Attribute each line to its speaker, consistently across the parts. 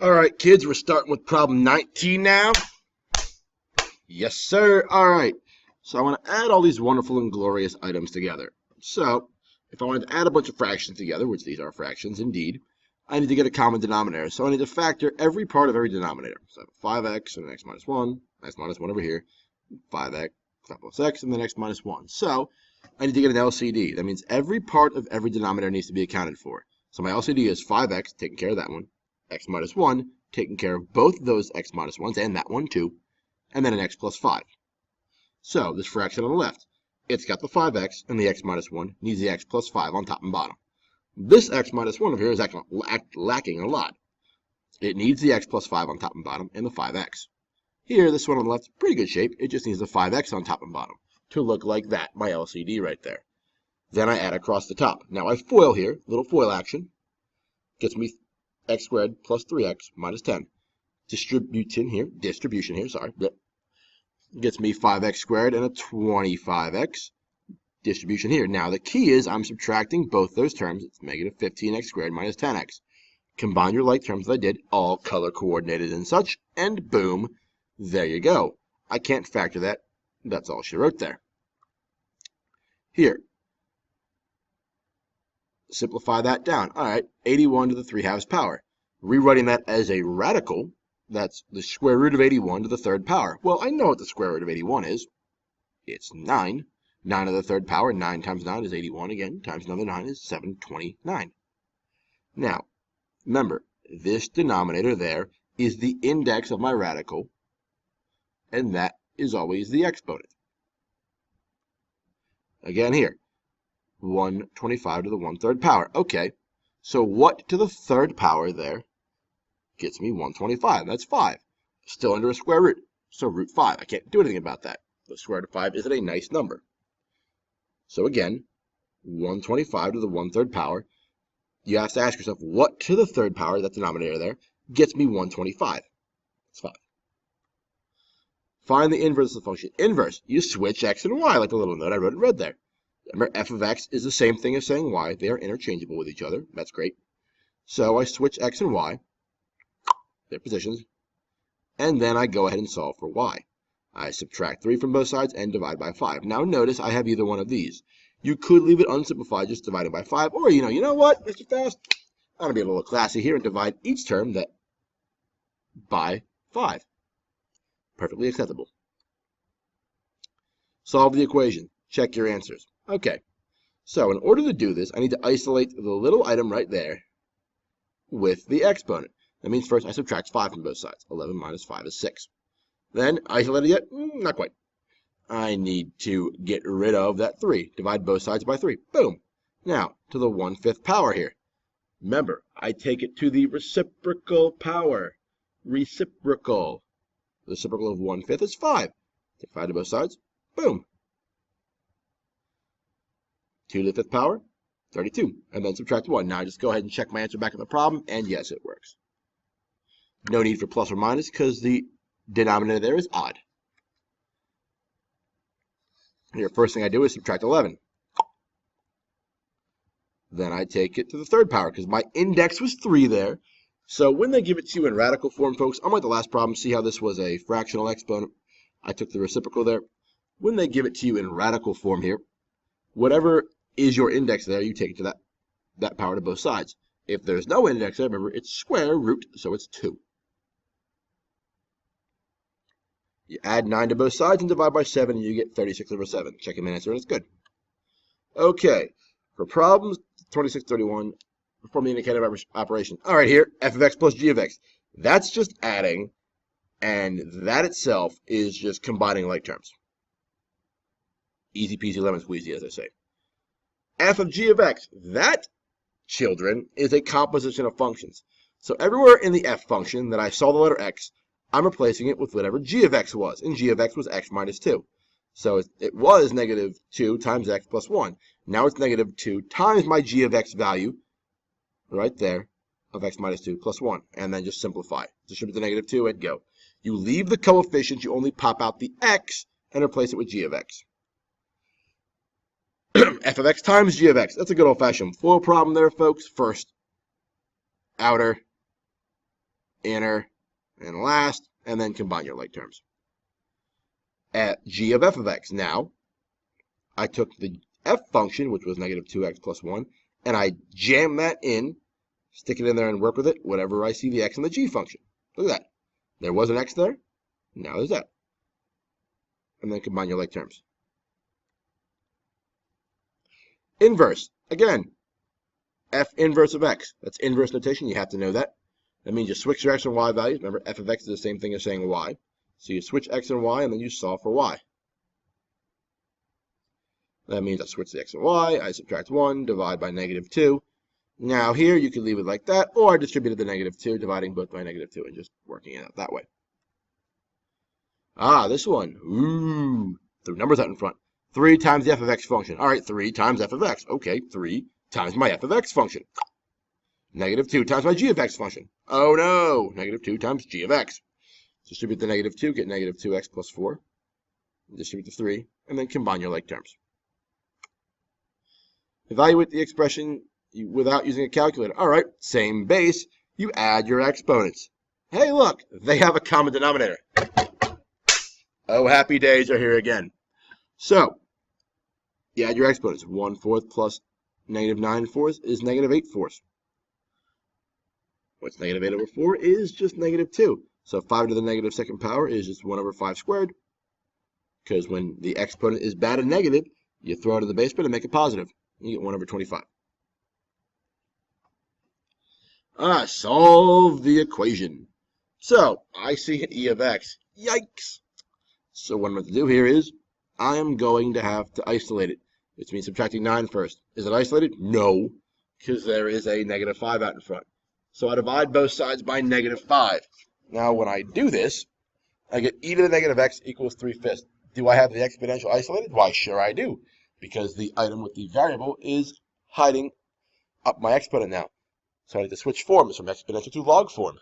Speaker 1: All right, kids, we're starting with problem 19 now. Yes, sir. All right. So I want to add all these wonderful and glorious items together. So if I wanted to add a bunch of fractions together, which these are fractions indeed, I need to get a common denominator. So I need to factor every part of every denominator. So 5x and then x minus 1, x minus 1 over here, 5x plus x, and then x minus 1. So I need to get an LCD. That means every part of every denominator needs to be accounted for. So my LCD is 5x, taking care of that one, x minus 1, taking care of both of those x minus 1s and that one too, and then an x plus 5. So this fraction on the left, it's got the 5x and the x minus 1, needs the x plus 5 on top and bottom. This x minus 1 over here is lacking a lot. It needs the x plus 5 on top and bottom and the 5x. Here, this one on the left is pretty good shape. It just needs the 5x on top and bottom to look like that, my LCD right there. Then I add across the top. Now I FOIL here, little FOIL action. Gets me x squared plus 3x minus 10. Distribution here, sorry. Gets me 5x squared and a 25x. Distribution here. Now the key is I'm subtracting both those terms. It's negative 15x squared minus 10x. Combine your like terms that I did, all color coordinated and such, and boom, there you go. I can't factor that. That's all she wrote there. Here. Simplify that down. All right, 81 to the 3/2 power. Rewriting that as a radical, that's the square root of 81 to the 3rd power. Well, I know what the square root of 81 is. It's 9. 9 to the 3rd power, 9 times 9 is 81 again, times another 9 is 729. Now, remember, this denominator there is the index of my radical, and that is always the exponent. Again here, 125 to the 1/3 power. Okay, so what to the 3rd power there gets me 125? That's 5. Still under a square root, so root 5. I can't do anything about that. The square root of 5 isn't a nice number. So again, 125 to the 1/3 power. You have to ask yourself, what to the 3rd power, that denominator there, gets me 125? That's 5. Find the inverse of the function. Inverse, you switch x and y, like the little note I wrote in red there. Remember, f of x is the same thing as saying y. They are interchangeable with each other. That's great. So I switch x and y, their positions, and then I go ahead and solve for y. I subtract 3 from both sides and divide by 5. Now notice I have either one of these. You could leave it unsimplified, just dividing by 5, or you know what, Mr. Fast? I'm going to be a little classy here and divide each term by 5. Perfectly acceptable. Solve the equation. Check your answers. Okay, so in order to do this, I need to isolate the little item right there with the exponent. That means first I subtract 5 from both sides. 11 minus 5 is 6. Then, isolated yet? Not quite. I need to get rid of that 3. Divide both sides by 3. Boom. Now, to the 1/5 power here. Remember, I take it to the reciprocal power. Reciprocal. The reciprocal of 1/5 is 5. Take 5 to both sides. Boom. 2 to the 5th power, 32. And then subtract 1. Now, just go ahead and check my answer back in the problem, and yes, it works. No need for plus or minus because the denominator there is odd. Here, first thing I do is subtract 11. Then I take it to the 3rd power because my index was 3 there. So when they give it to you in radical form, folks, unlike the last problem, see how this was a fractional exponent? I took the reciprocal there. When they give it to you in radical form here, whatever is your index there, you take it to that power to both sides. If there's no index there, remember, it's square root, so it's 2. You add 9 to both sides and divide by 7, and you get 36 over 7. Check your answer, and it's good. Okay, for problems 26, 31, perform the indicative operation. All right, here, f of x plus g of x. That's just adding, and that itself is just combining like terms. Easy peasy lemon squeezy, as I say. F of g of x, that, children, is a composition of functions. So everywhere in the f function that I saw the letter x, I'm replacing it with whatever g of x was, and g of x was x minus 2. So it was negative 2 times x plus 1. Now it's negative 2 times my g of x value, right there, of x minus 2 plus 1. And then just simplify. Distribute the negative 2 and go. You leave the coefficients, you only pop out the x and replace it with g of x. F of x times g of x. That's a good old-fashioned FOIL problem there, folks. First outer inner, and last, and then combine your like terms. At g of f of x. Now, I took the f function, which was negative 2x plus 1, and I jammed that in, stick it in there and work with it whenever I see the x in the g function. Look at that. There was an x there. Now there's that. And then combine your like terms. Inverse. Again, f inverse of x. That's inverse notation. You have to know that. That means you switch your x and y values. Remember, f of x is the same thing as saying y. So you switch x and y, and then you solve for y. That means I switch the x and y, I subtract 1, divide by negative 2. Now here you can leave it like that, or I distributed the negative 2, dividing both by negative 2 and just working it out that way. Ah, this one. Ooh, threw numbers out in front. 3 times the f of x function. All right, 3 times f of x. Okay, 3 times my f of x function. Negative 2 times my g of x function. Oh no, negative 2 times g of x. Distribute the negative 2, get negative 2x plus 4. Distribute the 3, and then combine your like terms. Evaluate the expression without using a calculator. All right, same base. You add your exponents. Hey, look, they have a common denominator. Oh, happy days are here again. So, you add your exponents. 1/4 plus negative 9/4 is negative 8/4. What's negative 8 over 4 is just negative 2. So 5 to the negative second power is just 1 over 5 squared. Because when the exponent is bad and negative, you throw it in the basement and make it positive. You get 1 over 25. Solve the equation. So, I see an e of x. Yikes! So what I'm going to do here is, I am going to have to isolate it. Which means subtracting 9 first. Is it isolated? No, because there is a negative 5 out in front. So I divide both sides by negative 5. Now when I do this, I get e to the negative x equals 3/5. Do I have the exponential isolated? Why, sure I do. Because the item with the variable is hiding up my exponent now. So I need to switch forms from exponential to log form.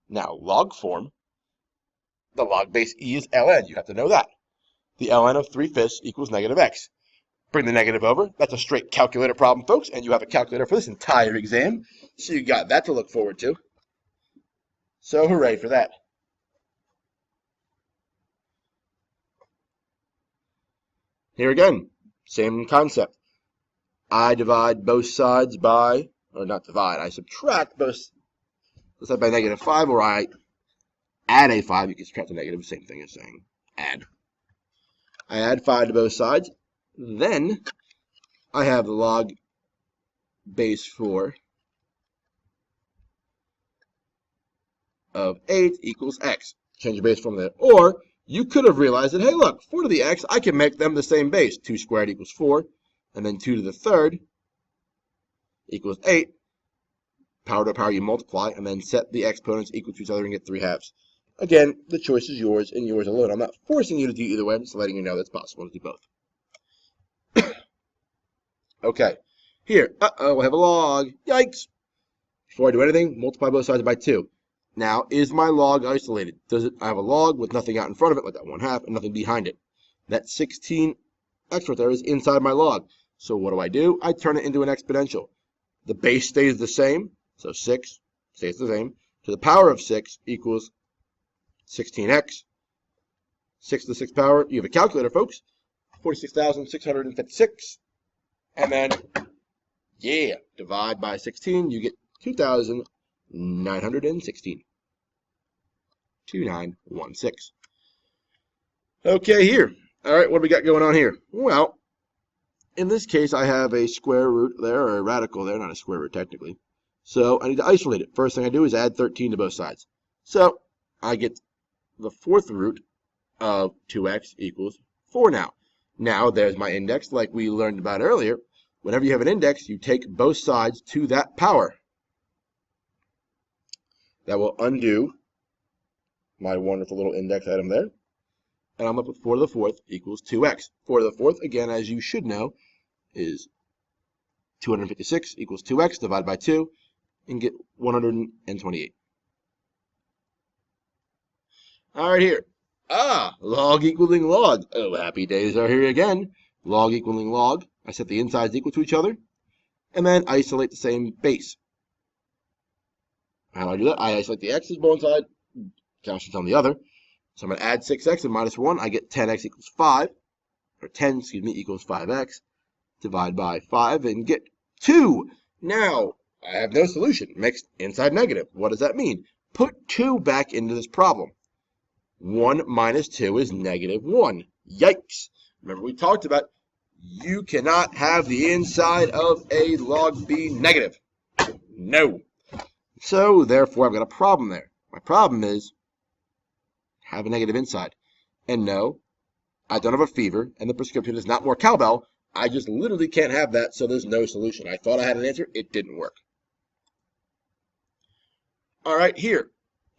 Speaker 1: Now, log form, the log base e is ln. You have to know that. The ln of 3/5 equals negative x. Bring the negative over. That's a straight calculator problem, folks, and you have a calculator for this entire exam. So you got that to look forward to. So hooray for that. Here again, same concept. I divide both sides by, or not divide, I subtract both sides by negative 5, or I add a 5. You can subtract a negative, same thing as saying add. I add 5 to both sides. Then I have the log base 4 of 8 equals x. Change your base from there. Or you could have realized that, hey, look, 4 to the x, I can make them the same base. 2 squared equals 4, and then 2 to the third equals 8. Power to power, you multiply, and then set the exponents equal to each other and get 3/2. Again, the choice is yours and yours alone. I'm not forcing you to do either way. I'm just letting you know that's possible to do both. Okay, here, I have a log. Yikes! Before I do anything, multiply both sides by 2. Now, is my log isolated? I have a log with nothing out in front of it, like that 1/2, and nothing behind it. That 16x right there is inside my log. So what do? I turn it into an exponential. The base stays the same, so 6 stays the same. To the power of 6 equals 16x. 6 to the 6th power, you have a calculator, folks. 46,656. And then, yeah, divide by 16, you get 2,916. 2916. Okay, here. All right, what do we got going on here? Well, in this case, I have a square root there, or a radical there, not a square root technically. So I need to isolate it. First thing I do is add 13 to both sides. So I get the 4th root of 2x equals 4 now. Now, there's my index, like we learned about earlier. Whenever you have an index, you take both sides to that power. That will undo my wonderful little index item there. And I'm up with 4 to the 4th equals 2x. 4 to the 4th, again, as you should know, is 256 equals 2x, divided by 2, and get 128. All right, here. Log equaling log. Oh, happy days are here again. Log equaling log. I set the insides equal to each other, and then isolate the same base. How do I do that? I isolate the x's on one side, constants on the other. So I'm going to add 6x and minus 1. I get 10x equals 5, or 10, equals 5x. Divide by 5 and get 2. Now, I have no solution. Mixed inside negative. What does that mean? Put 2 back into this problem. 1 minus 2 is negative 1. Yikes. Remember we talked about you cannot have the inside of a log be negative. No. So, therefore, I've got a problem there. My problem is have a negative inside. And no, I don't have a fever, and the prescription is not more cowbell. I just literally can't have that, so there's no solution. I thought I had an answer. It didn't work. All right, here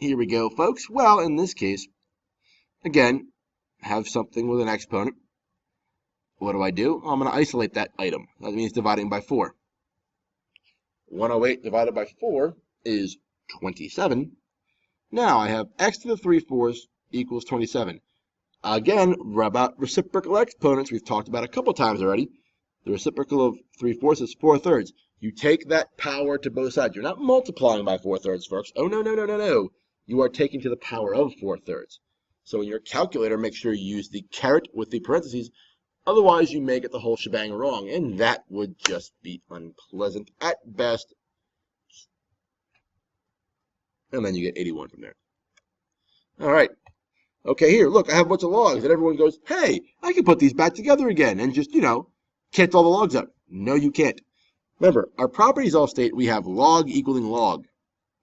Speaker 1: we go, folks. Well, in this case, again, have something with an exponent. What do? I'm going to isolate that item. That means dividing by 4. 108 divided by 4 is 27. Now I have x to the 3/4 equals 27. Again, about reciprocal exponents, we've talked about a couple times already. The reciprocal of 3/4 is 4/3. You take that power to both sides. You're not multiplying by 4/3, folks. Oh, no, no, no, no, no. You are taking to the power of 4/3. So in your calculator, make sure you use the caret with the parentheses. Otherwise, you may get the whole shebang wrong, and that would just be unpleasant at best. And then you get 81 from there. All right. Okay, here, look, I have a bunch of logs, and everyone goes, hey, I can put these back together again and just, catch all the logs up. No, you can't. Remember, our properties all state we have log equaling log.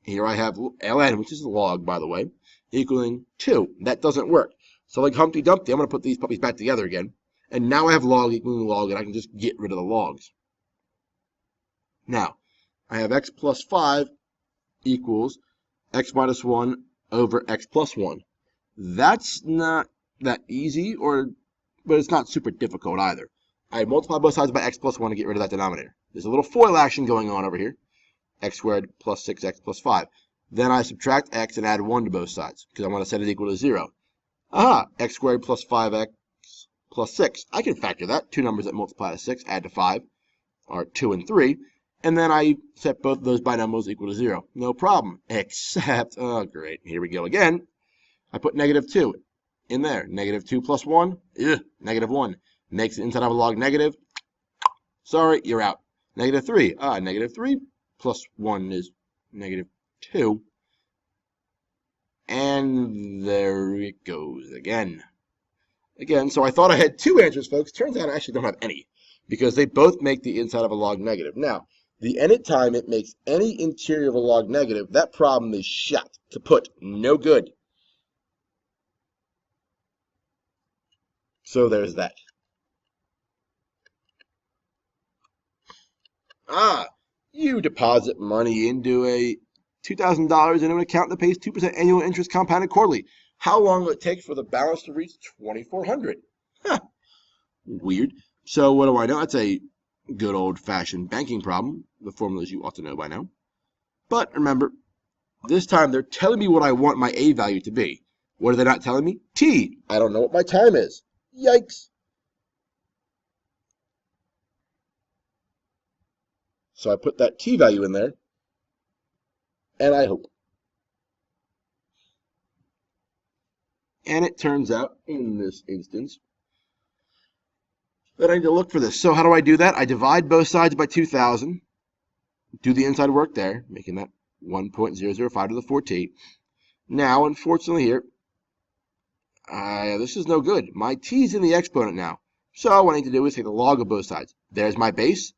Speaker 1: Here I have ln, which is a log, by the way, equaling 2. That doesn't work. So like Humpty Dumpty, I'm going to put these puppies back together again. And now I have log equaling log, and I can just get rid of the logs. Now, I have x plus 5 equals x minus 1 over x plus 1. That's not that easy, but it's not super difficult either. I multiply both sides by x plus 1 to get rid of that denominator. There's a little FOIL action going on over here. X squared plus 6x plus 5. Then I subtract x and add 1 to both sides, because I want to set it equal to 0. Aha! X squared plus 5x plus 6. I can factor that. Two numbers that multiply to 6, add to 5, are 2 and 3. And then I set both of those binomials equal to 0. No problem. Except, oh great, here we go again. I put negative 2 in there. Negative 2 plus 1, negative 1. Makes it inside of a log negative. Sorry, you're out. Negative 3. Negative 3 plus 1 is negative 2. And there it goes again. So I thought I had two answers, folks. Turns out I actually don't have any, because they both make the inside of a log negative. Now, the nth time it makes any interior of a log negative, that problem is shot. Kaput. No good. So there's that. You deposit money into a $2,000 into an account that pays 2% annual interest compounded quarterly. How long will it take for the balance to reach $2,400? Weird. So what do I know? That's a good old-fashioned banking problem. The formulas you ought to know by now. But remember, this time they're telling me what I want my A value to be. What are they not telling me? T. I don't know what my time is. Yikes. So I put that T value in there, and I hope. And it turns out, in this instance, that I need to look for this. So how do I do that? I divide both sides by 2,000, do the inside work there, making that 1.005 to the 4t. Now, unfortunately here, this is no good. My t is in the exponent now. So what I need to do is take the log of both sides. There's my base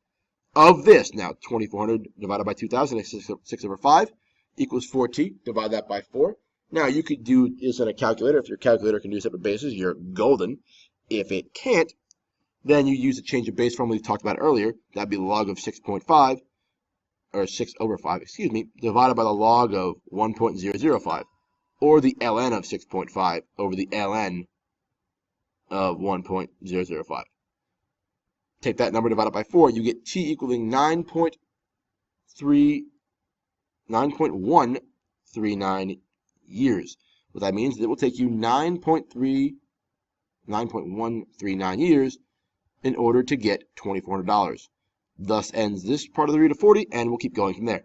Speaker 1: of this. Now, 2,400 divided by 2,000 is 6 over 5 equals 4t. Divide that by 4. Now, you could do this in a calculator. If your calculator can do separate bases, you're golden. If it can't, then you use the change of base formula we talked about earlier. That'd be the log of 6.5, or 6 over 5, excuse me, divided by the log of 1.005, or the ln of 6.5 over the ln of 1.005. Take that number divided by 4, you get t equaling 9.139 years. What that means is it will take you 9.139 years in order to get $2,400. Thus ends this part of the Root of 40, and we'll keep going from there.